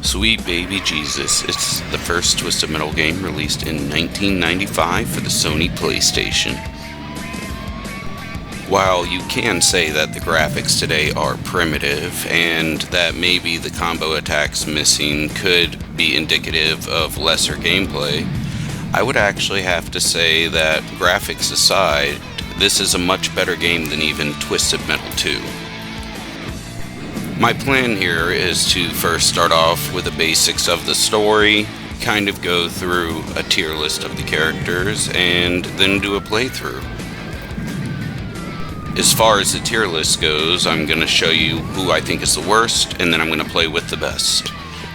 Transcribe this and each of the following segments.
Sweet Baby Jesus. It's the first Twisted Metal game released in 1995 for the Sony PlayStation. While you can say that the graphics today are primitive and that maybe the combo attacks missing could be indicative of lesser gameplay, I would actually have to say that graphics aside, this is a much better game than even Twisted Metal 2. My plan here is to first start off with the basics of the story, kind of go through a tier list of the characters, and then do a playthrough. As far as the tier list goes, I'm going to show you who I think is the worst, and then I'm going to play with the best.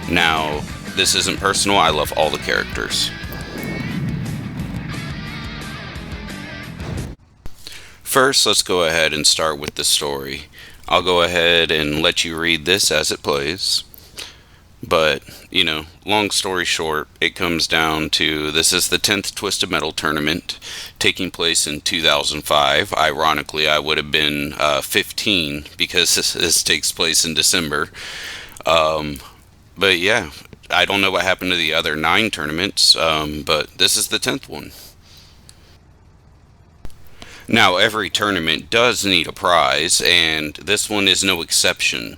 Now, this isn't personal, I love all the characters. First, let's go ahead and start with the story. I'll go ahead and let you read this as it plays. But, long story short, it comes down to this is the 10th Twisted Metal tournament taking place in 2005. Ironically, I would have been 15 because this takes place in December. But yeah, I don't know what happened to the other 9 tournaments, but this is the 10th one. Now, every tournament does need a prize, and this one is no exception.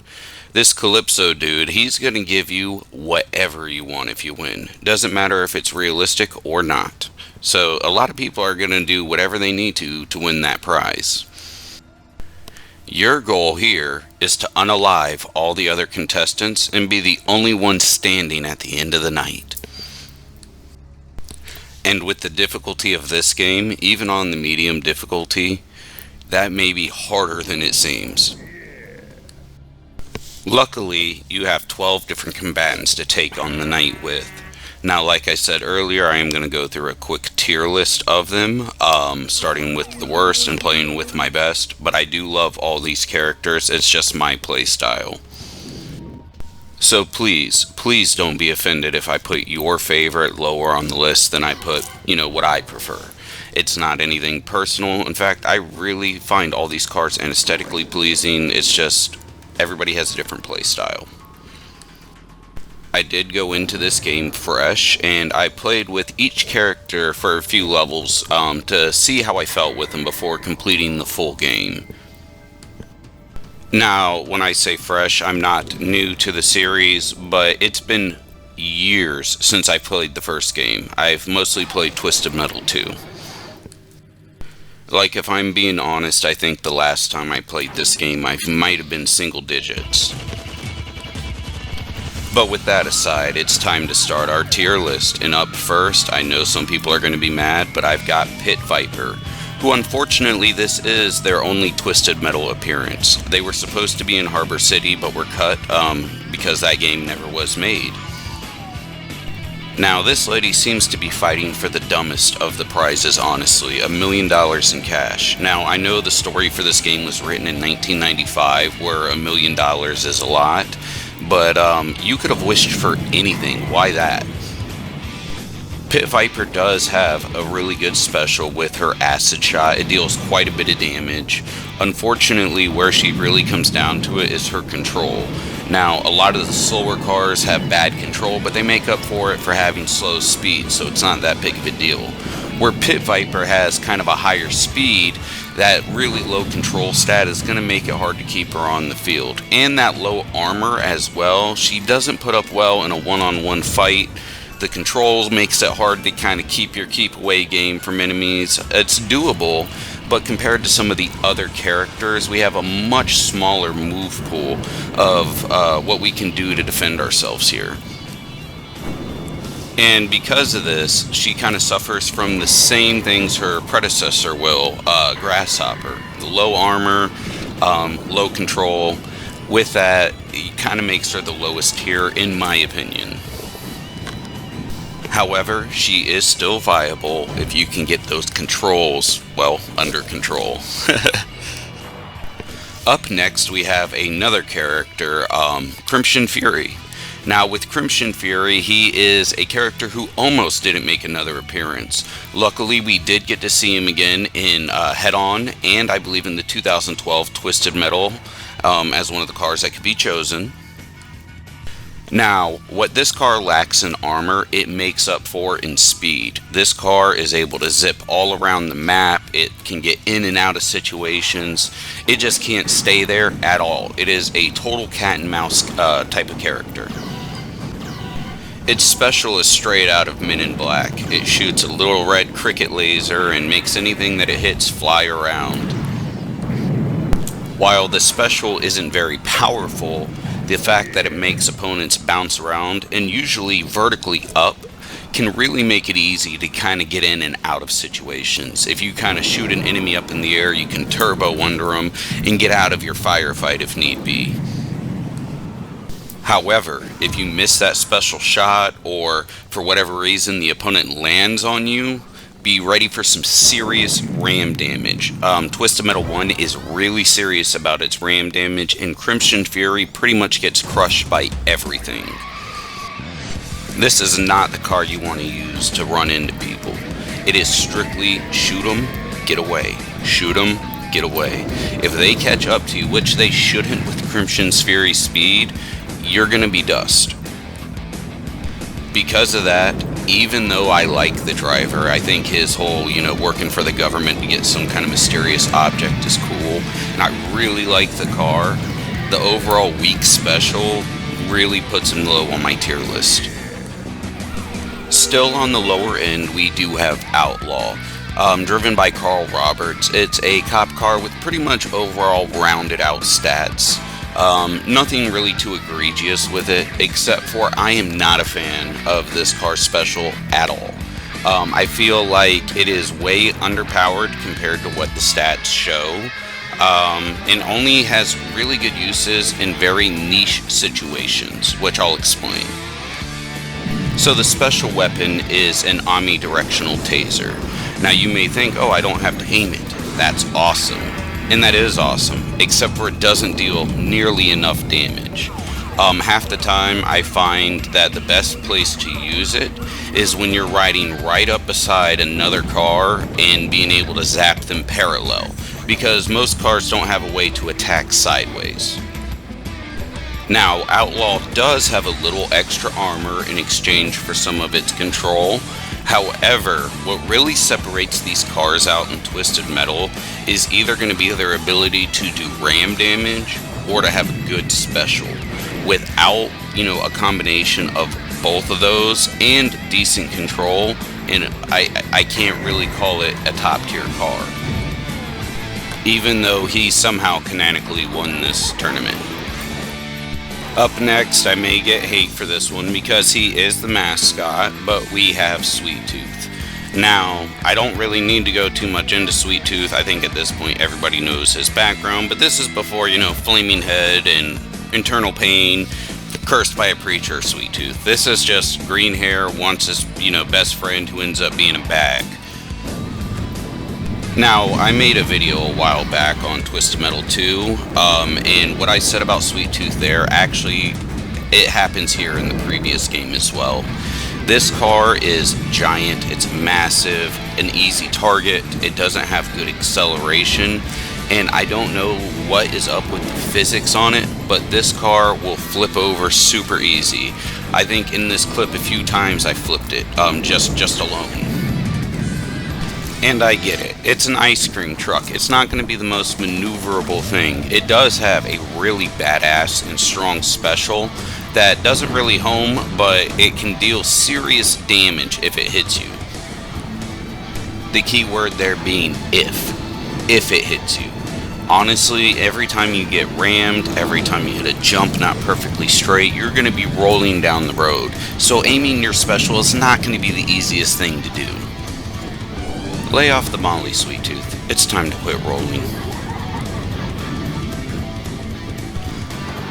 This Calypso dude, he's going to give you whatever you want if you win. Doesn't matter if it's realistic or not. So, a lot of people are going to do whatever they need to win that prize. Your goal here is to unalive all the other contestants and be the only one standing at the end of the night. And with the difficulty of this game, even on the medium difficulty, that may be harder than it seems. Luckily, you have 12 different combatants to take on the night with. Now, like I said earlier, I am going to go through a quick tier list of them, starting with the worst and playing with my best, but I do love all these characters, it's just my play style. So please don't be offended if I put your favorite lower on the list than I put, what I prefer. It's not anything personal. In fact, I really find all these cards aesthetically pleasing. It's just everybody has a different play style. I did go into this game fresh, and I played with each character for a few levels to see how I felt with them before completing the full game. Now, when I say fresh, I'm not new to the series, but it's been years since I played the first game. I've mostly played Twisted Metal 2. Like, if I'm being honest, I think the last time I played this game, I might have been single digits. But with that aside, it's time to start our tier list. And up first, I know some people are going to be mad, but I've got Pit Viper, who unfortunately this is their only Twisted Metal appearance. They were supposed to be in Harbor City, but were cut because that game never was made. Now, this lady seems to be fighting for the dumbest of the prizes, honestly, $1 million in cash. Now, I know the story for this game was written in 1995, where $1 million is a lot, but you could have wished for anything. Why that? Pit Viper does have a really good special with her acid shot. It deals quite a bit of damage. Unfortunately, where she really comes down to it is her control. Now, a lot of the slower cars have bad control, but they make up for it for having slow speed, so it's not that big of a deal. Where Pit Viper has kind of a higher speed, that really low control stat is going to make it hard to keep her on the field. And that low armor as well, she doesn't put up well in a one-on-one fight. The controls makes it hard to kind of keep your keep away game from enemies. It's doable, but compared to some of the other characters, we have a much smaller move pool of what we can do to defend ourselves here. And because of this, she kind of suffers from the same things her predecessor will, Grasshopper. Low armor, low control. With that, it kind of makes her the lowest tier in my opinion. However, she is still viable if you can get those controls, under control. Up next, we have another character, Crimson Fury. Now, with Crimson Fury, he is a character who almost didn't make another appearance. Luckily, we did get to see him again in Head On, and I believe in the 2012 Twisted Metal as one of the cars that could be chosen. Now, what this car lacks in armor, it makes up for in speed. This car is able to zip all around the map. It can get in and out of situations. It just can't stay there at all. It is a total cat and mouse type of character. Its special is straight out of Men in Black. It shoots a little red cricket laser and makes anything that it hits fly around. While the special isn't very powerful, the fact that it makes opponents bounce around and usually vertically up can really make it easy to kind of get in and out of situations. If you kind of shoot an enemy up in the air, you can turbo under them and get out of your firefight if need be. However, if you miss that special shot or for whatever reason the opponent lands on you, be ready for some serious ram damage. Twisted Metal 1 is really serious about its ram damage, and Crimson Fury pretty much gets crushed by everything. This is not the car you want to use to run into people. It is strictly shoot 'em, get away. Shoot 'em, get away. If they catch up to you, which they shouldn't with Crimson Fury's speed, you're gonna be dust. Because of that, even though I like the driver, I think his whole, working for the government to get some kind of mysterious object is cool, and I really like the car, the overall weak special really puts him low on my tier list. Still on the lower end, we do have Outlaw, driven by Carl Roberts. It's a cop car with pretty much overall rounded out stats. Nothing really too egregious with it, except for I am not a fan of this car's special at all. I feel like it is way underpowered compared to what the stats show, and only has really good uses in very niche situations, which I'll explain. So the special weapon is an omnidirectional taser. Now you may think, oh, I don't have to aim it. That's awesome. And that is awesome, except for it doesn't deal nearly enough damage. Half the time I find that the best place to use it is when you're riding right up beside another car and being able to zap them parallel, because most cars don't have a way to attack sideways. Now, Outlaw does have a little extra armor in exchange for some of its control. However, what really separates these cars out in Twisted Metal is either going to be their ability to do ram damage or to have a good special. Without, a combination of both of those and decent control, and I can't really call it a top tier car, even though he somehow canonically won this tournament. Up next, I may get hate for this one because he is the mascot, but we have Sweet Tooth. Now, I don't really need to go too much into Sweet Tooth. I think at this point everybody knows his background, but this is before, Flaming Head and Internal Pain, Cursed by a Preacher, Sweet Tooth. This is just green hair, wants his, best friend who ends up being a bag. Now, I made a video a while back on Twisted Metal 2, and what I said about Sweet Tooth there, actually, it happens here in the previous game as well. This car is giant, it's massive, an easy target, it doesn't have good acceleration, and I don't know what is up with the physics on it, but this car will flip over super easy. I think in this clip a few times I flipped it, just alone. And I get it, it's an ice cream truck, it's not going to be the most maneuverable thing. It does have a really badass and strong special that doesn't really home, but it can deal serious damage if it hits you. The key word there being if it hits you. Honestly, every time you get rammed, every time you hit a jump not perfectly straight, you're going to be rolling down the road. So aiming your special is not going to be the easiest thing to do. Lay off the molly, Sweet Tooth. It's time to quit rolling.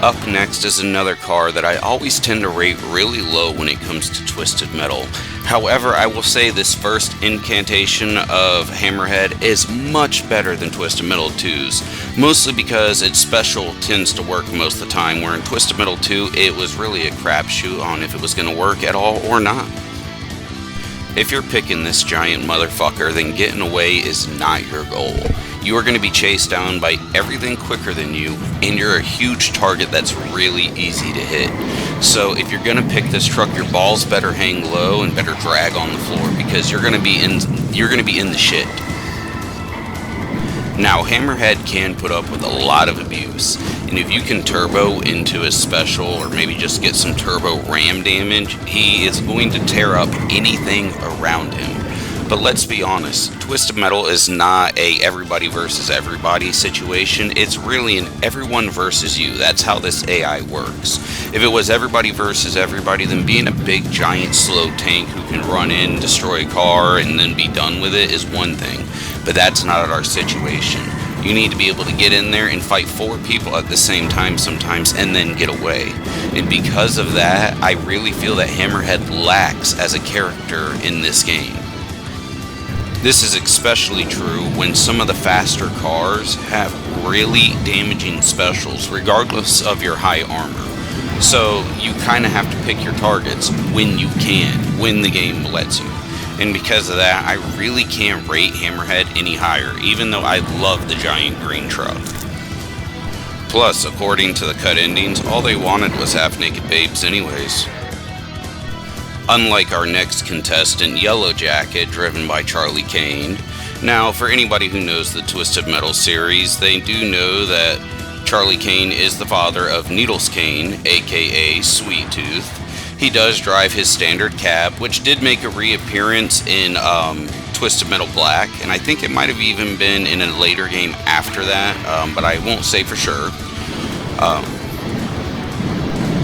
Up next is another car that I always tend to rate really low when it comes to Twisted Metal. However, I will say this first incantation of Hammerhead is much better than Twisted Metal 2's, mostly because its special tends to work most of the time, where in Twisted Metal 2 it was really a crapshoot on if it was going to work at all or not. If you're picking this giant motherfucker, then getting away is not your goal. you are going to be chased down by everything quicker than you, and you're a huge target that's really easy to hit. So if you're going to pick this truck, your balls better hang low and better drag on the floor, because you're going to be in the shit. Now, Hammerhead can put up with a lot of abuse, and if you can turbo into a special, or maybe just get some turbo ram damage, he is going to tear up anything around him. But let's be honest, Twisted Metal is not a everybody versus everybody situation. It's really an everyone versus you. That's how this AI works. If it was everybody versus everybody, then being a big, giant, slow tank who can run in, destroy a car, and then be done with it is one thing. But that's not our situation. You need to be able to get in there and fight 4 people at the same time sometimes, and then get away. And because of that, I really feel that Hammerhead lacks as a character in this game. This is especially true when some of the faster cars have really damaging specials, regardless of your high armor. So you kind of have to pick your targets when you can, when the game lets you. And because of that, I really can't rate Hammerhead any higher, even though I love the giant green truck. Plus, according to the cut endings, all they wanted was half-naked babes anyways. Unlike our next contestant, Yellow Jacket, driven by Charlie Kane. Now, for anybody who knows the Twisted Metal series, they do know that Charlie Kane is the father of Needles Kane, aka Sweet Tooth. He does drive his standard cab, which did make a reappearance in Twisted Metal Black, and I think it might have even been in a later game after that, but I won't say for sure.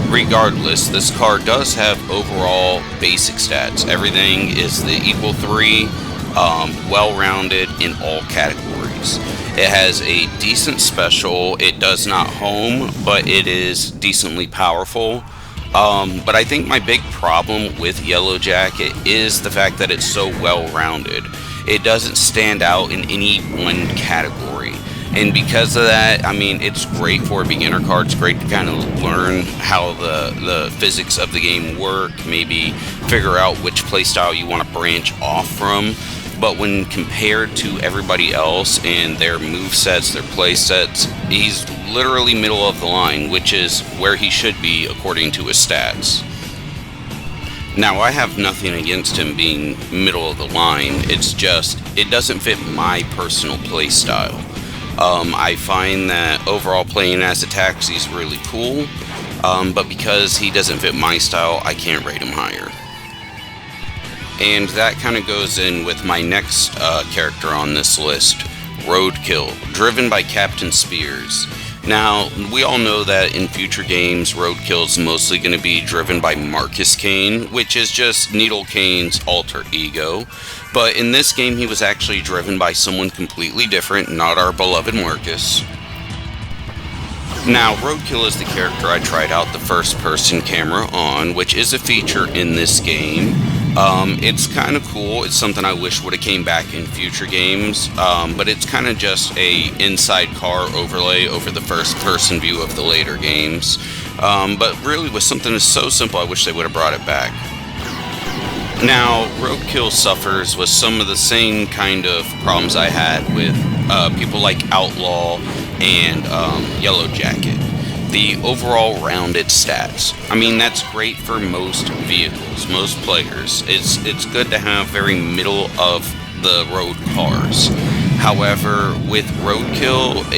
Regardless, this car does have overall basic stats. Everything is the equal 3, well-rounded in all categories. It has a decent special. It does not home, but it is decently powerful. But I think my big problem with Yellow Jacket is the fact that it's so well-rounded. It doesn't stand out in any one category. And because of that, I mean, it's great for a beginner car. It's great to kind of learn how the physics of the game work, maybe figure out which playstyle you want to branch off from. But when compared to everybody else and their movesets, their playsets, he's literally middle of the line, which is where he should be according to his stats. Now, I have nothing against him being middle of the line. It's just, it doesn't fit my personal playstyle. I find that overall playing as a taxi is really cool, but because he doesn't fit my style, I can't rate him higher. And that kind of goes in with my next character on this list, Roadkill, driven by Captain Spears. Now, we all know that in future games, Roadkill is mostly going to be driven by Marcus Kane, which is just Needle Kane's alter ego. But in this game, he was actually driven by someone completely different, not our beloved Marcus. Now, Roadkill is the character I tried out the first-person camera on, which is a feature in this game. It's kind of cool. It's something I wish would have came back in future games, but it's kind of just a inside car overlay over the first-person view of the later games. But really, with something so simple, I wish they would have brought it back. Now, Roadkill suffers with some of the same kind of problems I had with people like Outlaw and Yellow Jacket. The overall rounded stats. I mean, that's great for most vehicles, most players. It's good to have very middle of the road cars. However, with Roadkill,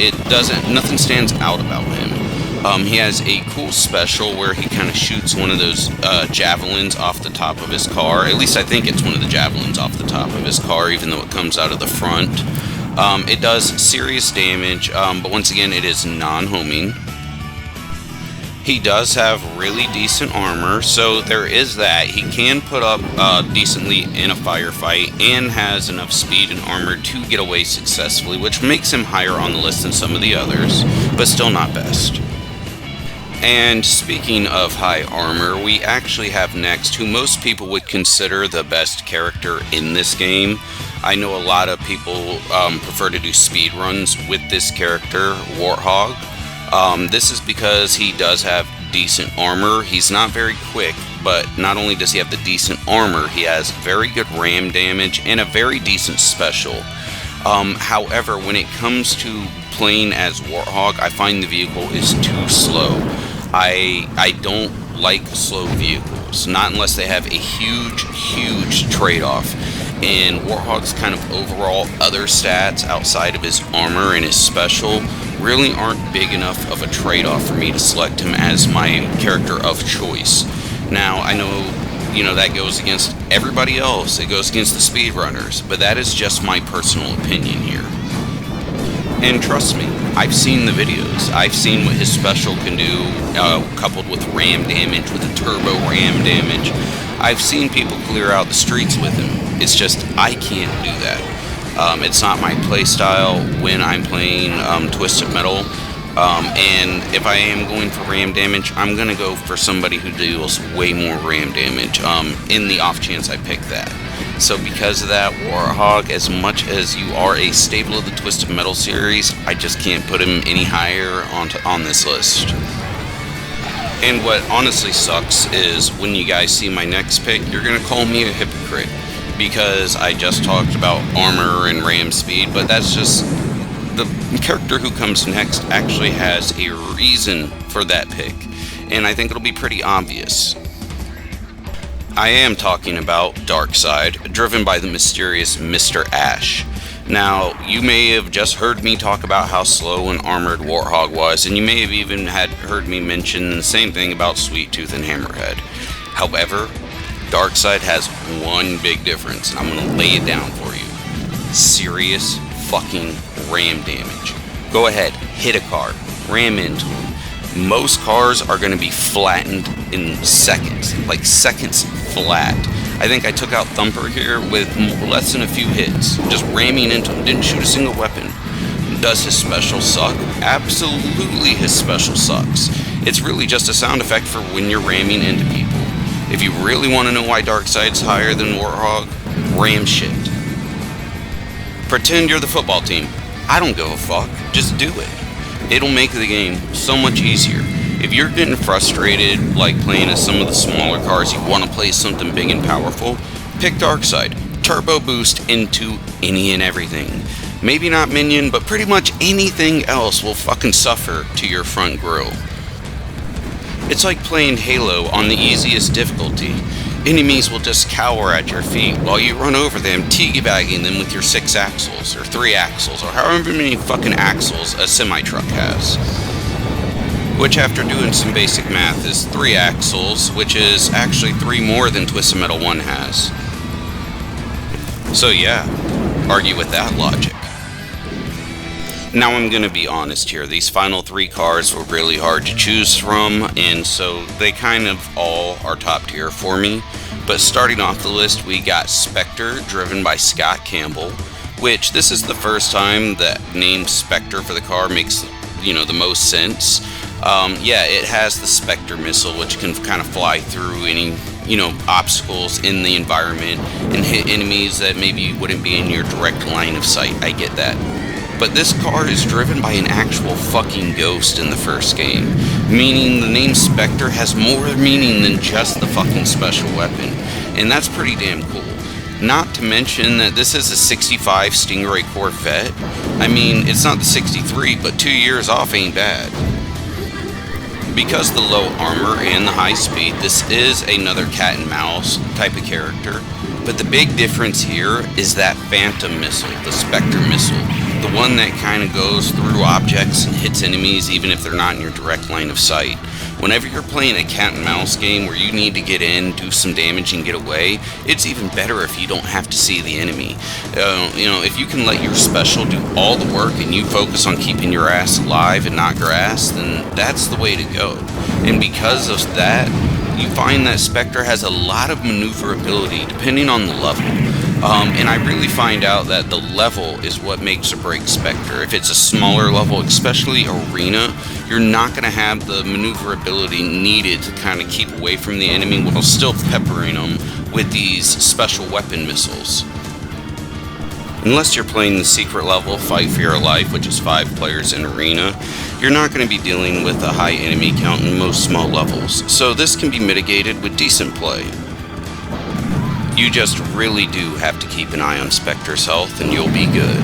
nothing stands out about him. He has a cool special where he kind of shoots one of those javelins off the top of his car. At least I think it's one of the javelins off the top of his car, even though it comes out of the front. It does serious damage, but once again, it is non-homing. He does have really decent armor, so there is that. He can put up decently in a firefight and has enough speed and armor to get away successfully, which makes him higher on the list than some of the others, but still not best. And speaking of high armor, we actually have next who most people would consider the best character in this game. I know a lot of people prefer to do speed runs with this character, Warthog. This is because he does have decent armor. He's not very quick, but not only does he have the decent armor, he has very good ram damage and a very decent special. However, when it comes to playing as Warthog, I find the vehicle is too slow. I don't like slow vehicles, not unless they have a huge trade-off. And Warthog's kind of overall other stats outside of his armor and his special really aren't big enough of a trade-off for me to select him as my character of choice. Now, I know, that goes against everybody else. It goes against the speedrunners, but that is just my personal opinion here. And trust me, I've seen the videos. I've seen what his special can do, coupled with ram damage, with a turbo ram damage. I've seen people clear out the streets with him. It's just, I can't do that. It's not my playstyle when I'm playing Twisted Metal. And if I am going for ram damage, I'm going to go for somebody who deals way more ram damage, in the off chance I pick that. So because of that, Warthog, as much as you are a staple of the Twisted Metal series, I just can't put him any higher on this list. And what honestly sucks is when you guys see my next pick, you're going to call me a hypocrite because I just talked about armor and ram speed, but that's just the character who comes next actually has a reason for that pick, and I think it'll be pretty obvious. I am talking about Darkseid, driven by the mysterious Mr. Ash. Now, you may have just heard me talk about how slow and armored Warthog was, and you may have even heard me mention the same thing about Sweet Tooth and Hammerhead. However, Darkseid has one big difference, and I'm going to lay it down for you. Serious fucking ram damage. Go ahead, hit a car, ram into him. Most cars are going to be flattened in seconds, like seconds flat. I think I took out Thumper here with less than a few hits, just ramming into him, didn't shoot a single weapon. Does his special suck? Absolutely his special sucks. It's really just a sound effect for when you're ramming into people. If you really want to know why Darkseid's higher than Warthog, ram shit. Pretend you're the football team. I don't give a fuck, just do it. It'll make the game so much easier. If you're getting frustrated, like playing as some of the smaller cars, you want to play something big and powerful, pick Darkseid. Turbo boost into any and everything. Maybe not Minion, but pretty much anything else will fucking suffer to your front grille. It's like playing Halo on the easiest difficulty. Enemies will just cower at your feet while you run over them, teabagging them with your 6 axles, or 3 axles, or however many fucking axles a semi-truck has. Which, after doing some basic math, is 3 axles, which is actually 3 more than Twisted Metal 1 has. So yeah, argue with that logic. Now I'm going to be honest here, these final 3 cars were really hard to choose from, and so they kind of all are top tier for me. But starting off the list, we got Spectre, driven by Scott Campbell, which this is the first time that name Spectre for the car makes, the most sense. Yeah, it has the Spectre missile, which can kind of fly through any, obstacles in the environment and hit enemies that maybe wouldn't be in your direct line of sight. I get that. But this car is driven by an actual fucking ghost in the first game, meaning the name Spectre has more meaning than just the fucking special weapon, and that's pretty damn cool. Not to mention that this is a 65 Stingray Corvette. I mean, it's not the 63, but 2 years off ain't bad. Because the low armor and the high speed, this is another cat and mouse type of character, but the big difference here is that Phantom missile, the Spectre missile. The one that kind of goes through objects and hits enemies even if they're not in your direct line of sight. Whenever you're playing a cat and mouse game where you need to get in, do some damage and get away, it's even better if you don't have to see the enemy. If you can let your special do all the work and you focus on keeping your ass alive and not grass, then that's the way to go. And because of that, you find that Spectre has a lot of maneuverability depending on the level. And I really find out that the level is what makes or breaks Spectre. If it's a smaller level, especially Arena, you're not going to have the maneuverability needed to kind of keep away from the enemy while still peppering them with these special weapon missiles. Unless you're playing the secret level, Fight for Your Life, which is 5 players in Arena, you're not going to be dealing with a high enemy count in most small levels, so this can be mitigated with decent play. You just really do have to keep an eye on Spectre's health and you'll be good.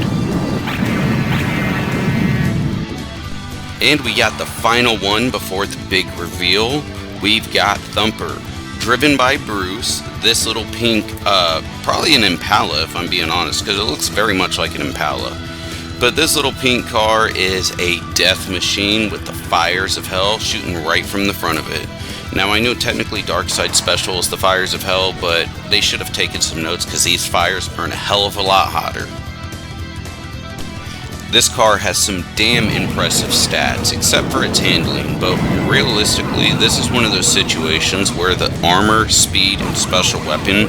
And we got the final one before the big reveal. We've got Thumper, driven by Bruce. This little pink, probably an Impala if I'm being honest, because it looks very much like an Impala. But this little pink car is a death machine with the fires of hell shooting right from the front of it. Now I know technically Darkside Special is the fires of hell, but they should have taken some notes because these fires burn a hell of a lot hotter. This car has some damn impressive stats, except for its handling, but realistically, this is one of those situations where the armor, speed, and special weapon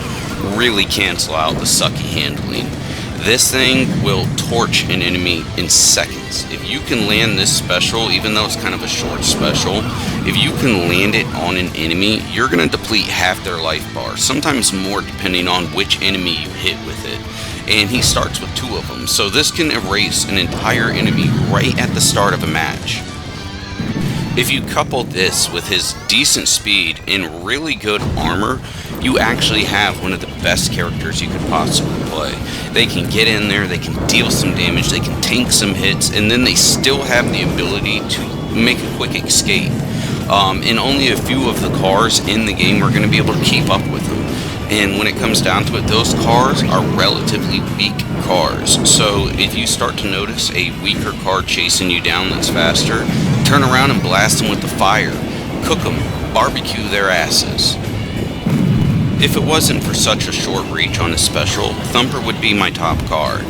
really cancel out the sucky handling. This thing will torch an enemy in seconds. If you can land this special, even though it's kind of a short special, if you can land it on an enemy, you're going to deplete half their life bar, sometimes more depending on which enemy you hit with it. And he starts with 2 of them, so this can erase an entire enemy right at the start of a match. If you couple this with his decent speed and really good armor, you actually have one of the best characters you could possibly play. They can get in there, they can deal some damage, they can tank some hits, and then they still have the ability to make a quick escape. And only a few of the cars in the game are going to be able to keep up with them. And when it comes down to it, those cars are relatively weak cars. So if you start to notice a weaker car chasing you down that's faster, turn around and blast them with the fire. Cook them, barbecue their asses. If it wasn't for such a short reach on a special, Thumper would be my top car.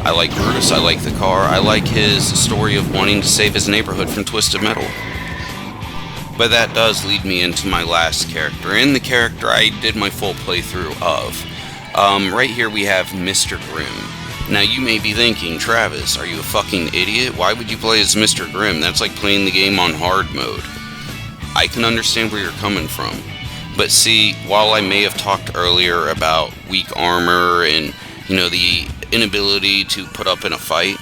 I like Bruce, I like the car, I like his story of wanting to save his neighborhood from Twisted Metal. But that does lead me into my last character, and the character I did my full playthrough of. Right here we have Mr. Grimm. Now you may be thinking, Travis, are you a fucking idiot? Why would you play as Mr. Grimm? That's like playing the game on hard mode. I can understand where you're coming from. But see, while I may have talked earlier about weak armor and, the inability to put up in a fight,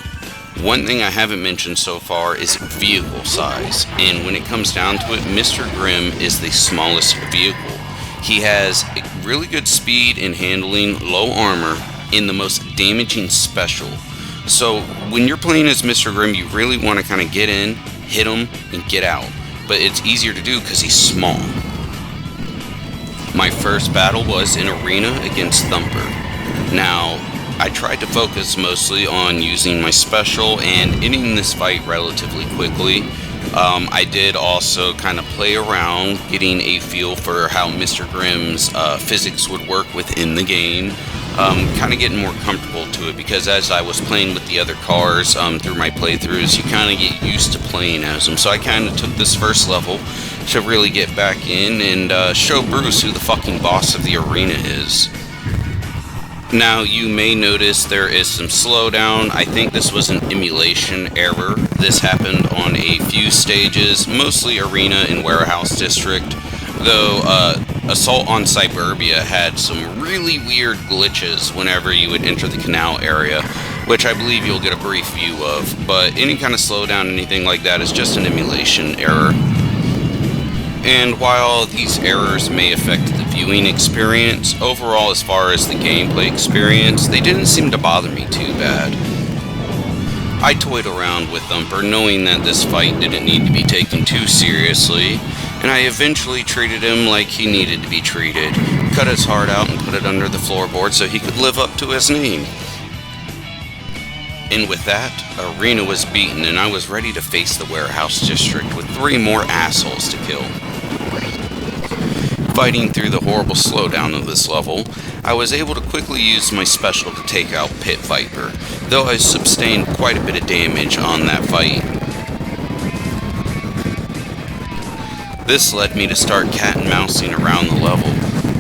one thing I haven't mentioned so far is vehicle size. And when it comes down to it, Mr. Grimm is the smallest vehicle. He has really good speed and handling, low armor, and the most damaging special. So when you're playing as Mr. Grimm, you really want to kind of get in, hit him, and get out. But it's easier to do because he's small. My first battle was in Arena against Thumper. Now, I tried to focus mostly on using my special and ending this fight relatively quickly. I did also kind of play around, getting a feel for how Mr. Grimm's physics would work within the game. Kind of getting more comfortable to it, because as I was playing with the other cars through my playthroughs, you kind of get used to playing as them. So I kind of took this first level to really get back in and show Bruce who the fucking boss of the arena is. Now you may notice there is some slowdown. I think this was an emulation error. This happened on a few stages, mostly Arena and Warehouse District, though Assault on Suburbia had some really weird glitches whenever you would enter the canal area, which I believe you'll get a brief view of, but any kind of slowdown, anything like that, is just an emulation error. And while these errors may affect the viewing experience, overall as far as the gameplay experience, they didn't seem to bother me too bad. I toyed around with Thumper knowing that this fight didn't need to be taken too seriously, and I eventually treated him like he needed to be treated, cut his heart out and put it under the floorboard so he could live up to his name. And with that, Arena was beaten and I was ready to face the Warehouse District with 3 more assholes to kill. Fighting through the horrible slowdown of this level, I was able to quickly use my special to take out Pit Viper, though I sustained quite a bit of damage on that fight. This led me to start cat and mousing around the level,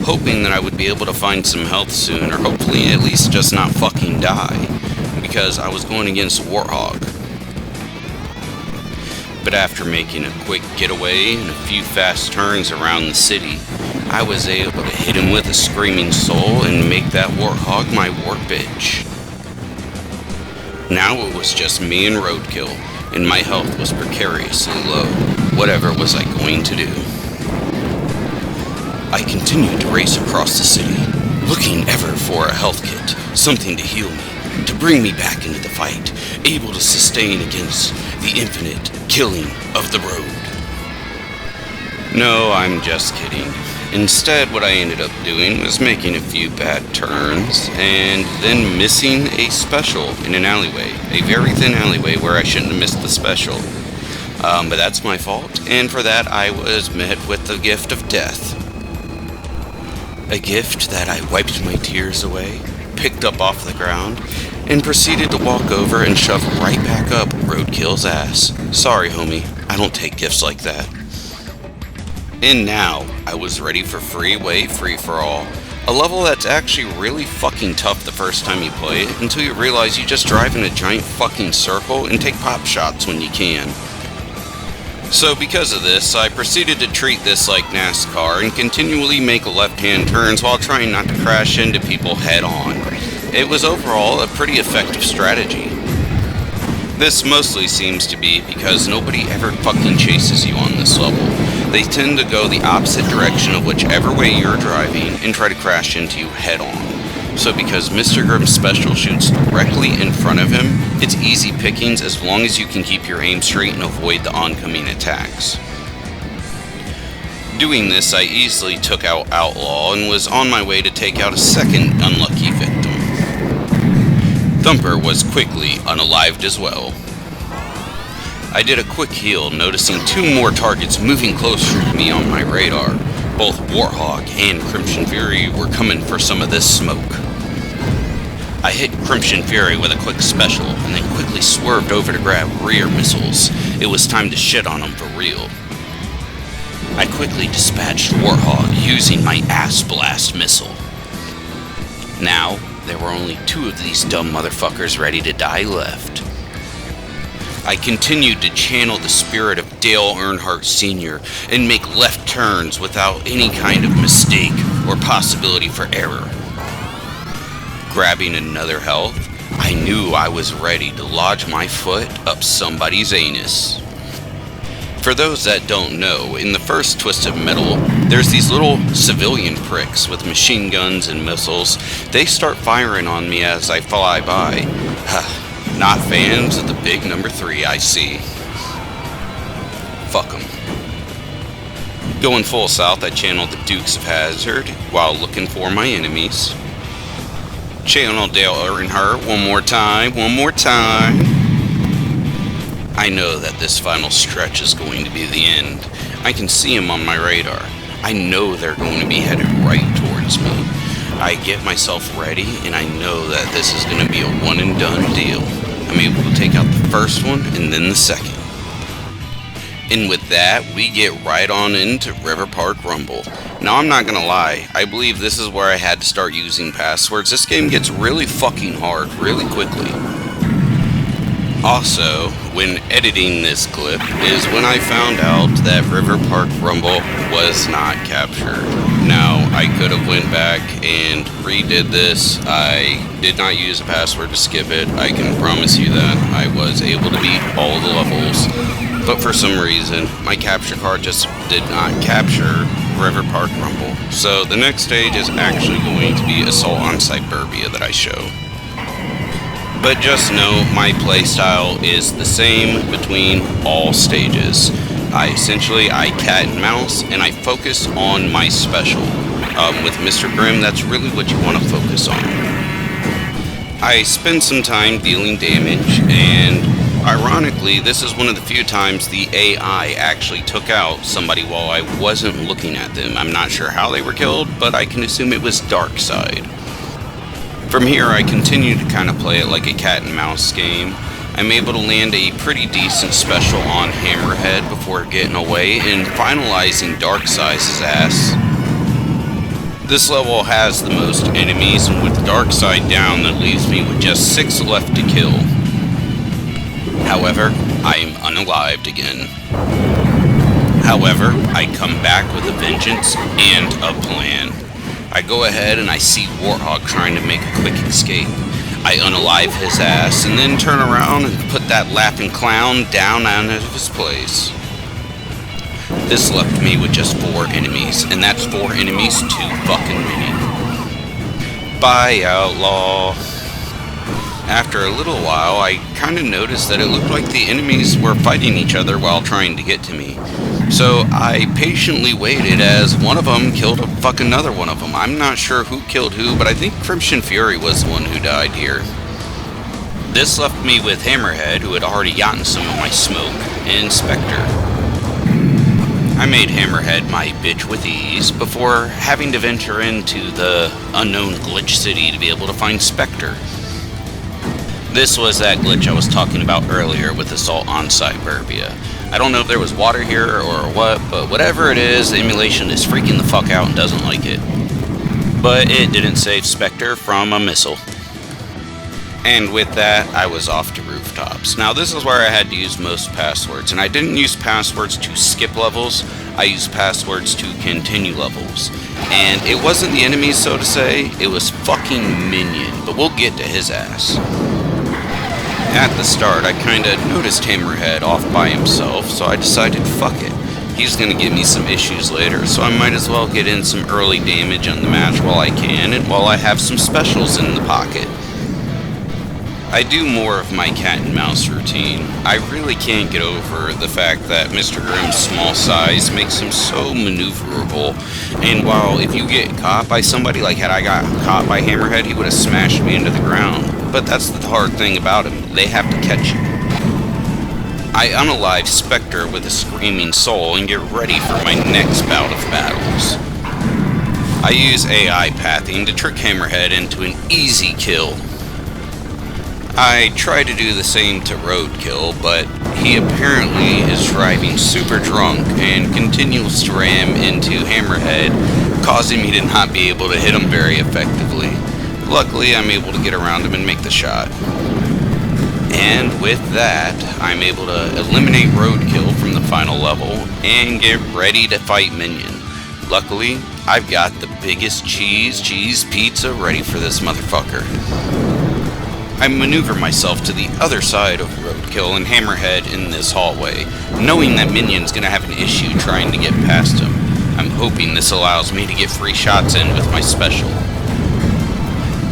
hoping that I would be able to find some health soon, or hopefully at least just not fucking die, because I was going against Warthog. But after making a quick getaway and a few fast turns around the city, I was able to hit him with a Screaming Soul and make that Warthog my war bitch. Now it was just me and Roadkill, and my health was precariously low. Whatever was I going to do? I continued to race across the city, looking ever for a health kit, something to heal me. to bring me back into the fight, able to sustain against the infinite killing of the road. No, I'm just kidding. Instead, what I ended up doing was making a few bad turns and then missing a special in an alleyway, a very thin alleyway where I shouldn't have missed the special. But that's my fault, and for that I was met with the gift of death. A gift that I wiped my tears away, picked up off the ground, and proceeded to walk over and shove right back up Roadkill's ass. Sorry, homie, I don't take gifts like that. And now, I was ready for Freeway Free-for-All, a level that's actually really fucking tough the first time you play it, until you realize you just drive in a giant fucking circle and take pop shots when you can. So because of this, I proceeded to treat this like NASCAR and continually make left-hand turns while trying not to crash into people head-on. It was overall a pretty effective strategy. This mostly seems to be because nobody ever fucking chases you on this level. They tend to go the opposite direction of whichever way you're driving and try to crash into you head-on. So because Mr. Grimm's special shoots directly in front of him, it's easy pickings as long as you can keep your aim straight and avoid the oncoming attacks. Doing this, I easily took out Outlaw and was on my way to take out a second unlucky victim. Thumper was quickly unalived as well. I did a quick heal, noticing two more targets moving closer to me on my radar. Both Warthog and Crimson Fury were coming for some of this smoke. I hit Crimson Fury with a quick special, and then quickly swerved over to grab rear missiles. It was time to shit on them for real. I quickly dispatched Warthog using my Ass Blast missile. Now, there were only two of these dumb motherfuckers ready to die left. I continued to channel the spirit of Dale Earnhardt Sr. and make left turns without any kind of mistake or possibility for error. Grabbing another health, I knew I was ready to lodge my foot up somebody's anus. For those that don't know, in the first Twisted Metal, there's these little civilian pricks with machine guns and missiles. They start firing on me as I fly by. Not fans of the big number 3, I see. Fuck 'em. Going full south, I channeled the Dukes of Hazzard while looking for my enemies. Channel Dale Earnhardt one more time. I know that this final stretch is going to be the end. I can see them on my radar. I know they're going to be headed right towards me. I get myself ready, and I know that this is going to be a one and done deal. I'm able to take out the first one and then the second. And with that, we get right on into River Park Rumble. Now, I'm not gonna lie, I believe this is where I had to start using passwords. This game gets really fucking hard really quickly. Also, when editing this clip is when I found out that River Park Rumble was not captured. Now, I could have went back and redid this. I did not use a password to skip it. I can promise you that. I was able to beat all the levels. But for some reason, my capture card just did not capture River Park Rumble. So the next stage is actually going to be Assault on Suburbia that I show. But just know my playstyle is the same between all stages. I cat and mouse, and I focus on my special. With Mr. Grimm, that's really what you want to focus on. I spend some time dealing damage, and ironically, this is one of the few times the AI actually took out somebody while I wasn't looking at them. I'm not sure how they were killed, but I can assume it was Darkseid. From here, I continue to kind of play it like a cat and mouse game. I'm able to land a pretty decent special on Hammerhead before getting away and finalizing Darkseid's ass. This level has the most enemies, and with Darkseid down, that leaves me with just 6 left to kill. However, I am unalived again. However, I come back with a vengeance and a plan. I go ahead and I see Warthog trying to make a quick escape. I unalive his ass and then turn around and put that laughing clown down out of his place. This left me with just 4 enemies, and that's 4 enemies too fucking many. Bye, Outlaw. After a little while, I kind of noticed that it looked like the enemies were fighting each other while trying to get to me. So I patiently waited as one of them killed a fuck another one of them. I'm not sure who killed who, but I think Crimson Fury was the one who died here. This left me with Hammerhead, who had already gotten some of my smoke, and Spectre. I made Hammerhead my bitch with ease before having to venture into the unknown glitch city to be able to find Spectre. This was that glitch I was talking about earlier with Assault on Cyberbia. I don't know if there was water here or what, but whatever it is, the emulation is freaking the fuck out and doesn't like it. But it didn't save Spectre from a missile. And with that, I was off to rooftops. Now this is where I had to use most passwords, and I didn't use passwords to skip levels, I used passwords to continue levels. And it wasn't the enemies, so to say, it was fucking Minion, but we'll get to his ass. At the start, I kinda noticed Hammerhead off by himself, so I decided fuck it. He's gonna give me some issues later, so I might as well get in some early damage on the match while I can, and while I have some specials in the pocket. I do more of my cat and mouse routine. I really can't get over the fact that Mr. Grimm's small size makes him so maneuverable, and while if you get caught by somebody, like had I got caught by Hammerhead, he would have smashed me into the ground. But that's the hard thing about him, they have to catch you. I unalive Spectre with a Screaming Soul and get ready for my next bout of battles. I use AI pathing to trick Hammerhead into an easy kill. I try to do the same to Roadkill, but he apparently is driving super drunk and continues to ram into Hammerhead, causing me to not be able to hit him very effectively. Luckily, I'm able to get around him and make the shot. And with that, I'm able to eliminate Roadkill from the final level and get ready to fight Minion. Luckily, I've got the biggest cheese pizza ready for this motherfucker. I maneuver myself to the other side of Roadkill and Hammerhead in this hallway, knowing that Minion's gonna have an issue trying to get past him. I'm hoping this allows me to get free shots in with my special.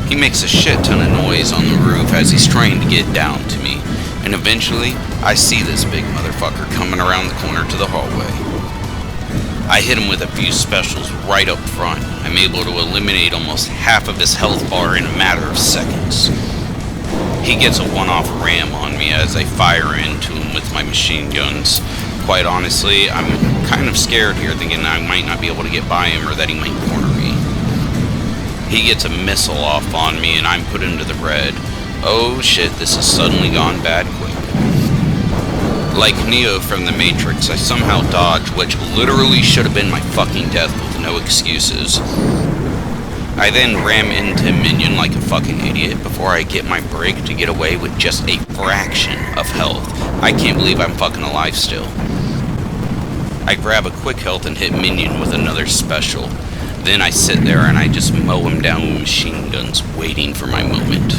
He makes a shit ton of noise on the roof as he's trying to get down to me, and eventually, I see this big motherfucker coming around the corner to the hallway. I hit him with a few specials right up front. I'm able to eliminate almost half of his health bar in a matter of seconds. He gets a one-off ram on me as I fire into him with my machine guns. Quite honestly, I'm kind of scared here, thinking I might not be able to get by him or that he might corner me. He gets a missile off on me and I'm put into the red. Oh shit, this has suddenly gone bad quick. Like Neo from the Matrix, I somehow dodge, which literally should have been my fucking death with no excuses. I then ram into Minion like a fucking idiot before I get my break to get away with just a fraction of health. I can't believe I'm fucking alive still. I grab a quick health and hit Minion with another special. Then I sit there and I just mow him down with machine guns, waiting for my moment.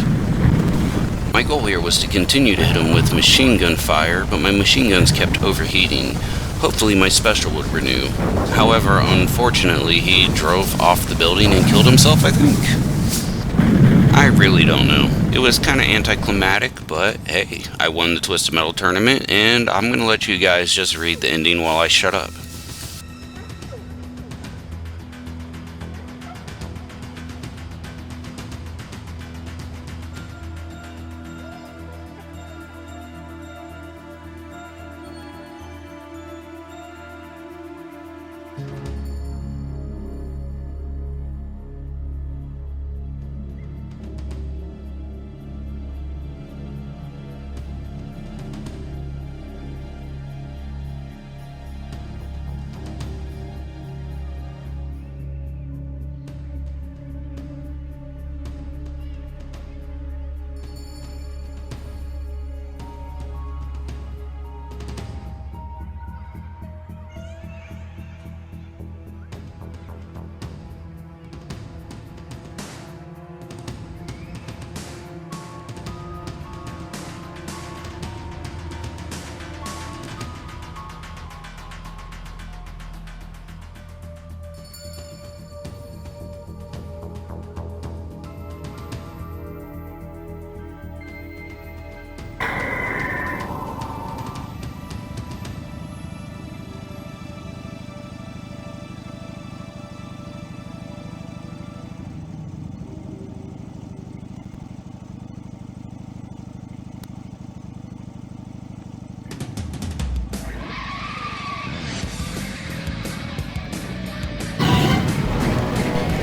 My goal here was to continue to hit him with machine gun fire, but my machine guns kept overheating. Hopefully my special would renew. However, unfortunately, he drove off the building and killed himself, I think. I really don't know. It was kind of anticlimactic, but hey, I won the Twisted Metal tournament, and I'm going to let you guys just read the ending while I shut up.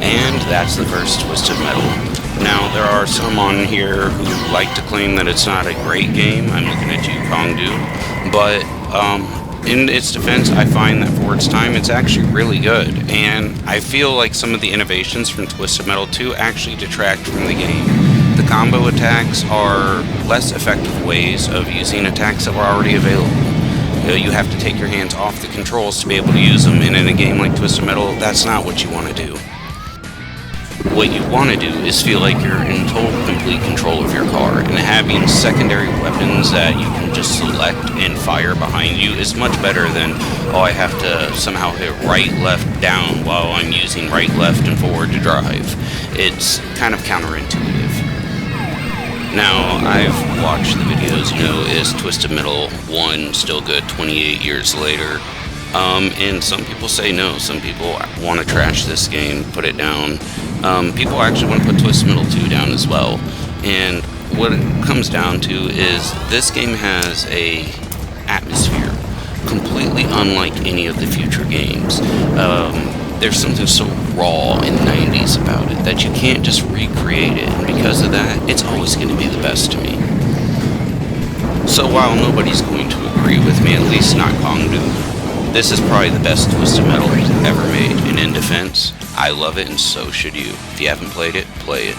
And that's the first Twisted Metal. Now, there are some on here who like to claim that it's not a great game. I'm looking at you, Kongdu. But, in its defense, I find that for its time, it's actually really good. And I feel like some of the innovations from Twisted Metal 2 actually detract from the game. The combo attacks are less effective ways of using attacks that were already available. You have to take your hands off the controls to be able to use them, and in a game like Twisted Metal, that's not what you want to do. What you want to do is feel like you're in total, complete control of your car, and having secondary weapons that you can just select and fire behind you is much better than, oh, I have to somehow hit right, left, down while I'm using right, left, and forward to drive. It's kind of counterintuitive. Now, I've watched the videos, is Twisted Metal 1 still good 28 years later? And some people say no. Some people want to trash this game, put it down. People actually want to put Twisted Metal 2 down as well. And what it comes down to is this game has a atmosphere completely unlike any of the future games. There's something so raw and 90s about it that you can't just recreate it, and because of that, it's always going to be the best to me. So while nobody's going to agree with me, at least not Kongdu, this is probably the best Twisted Metal ever made, and in defense, I love it and so should you. If you haven't played it, play it.